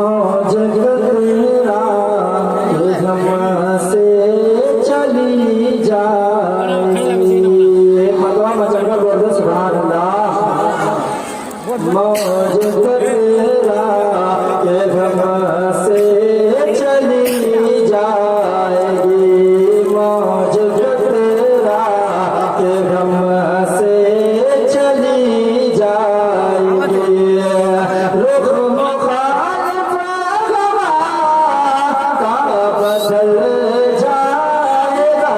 मौज तेरा हमसे चली जाए मलवा मचलकर बोल दो सुभान अल्लाह मौज तेरा के हमसे चली जाएगी मौज तेरा के हमसे चली जाएगी रुख मुखालिफ हवा का बदल जाएगा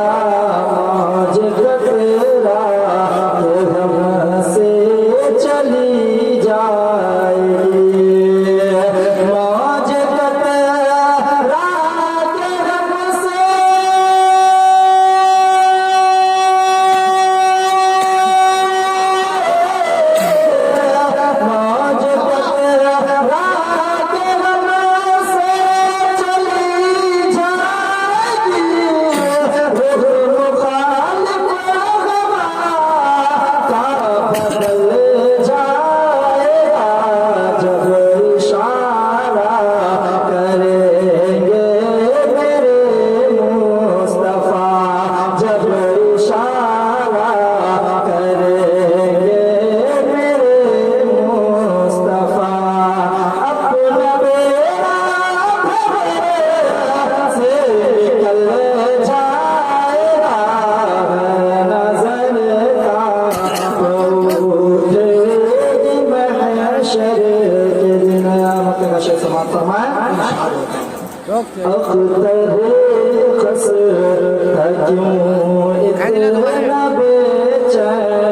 मौज तेरा के हमसे चली जाएगी मौज तेरा के हमसे मौज तेरा के हमसे चली जाएगी रुख मुखालिफ हवा का बदल जाएगा जब इशारा करेंगे मेरे मुस्तफा जब इशारा करेंगे मेरे मुस्तफा अपना बेड़ा से निकल जाएगा नजर का उठेगी महशर के दिन मक्के का शेर समाप्त फरमाएं अख्तर खसर क्यों इतना बेचैन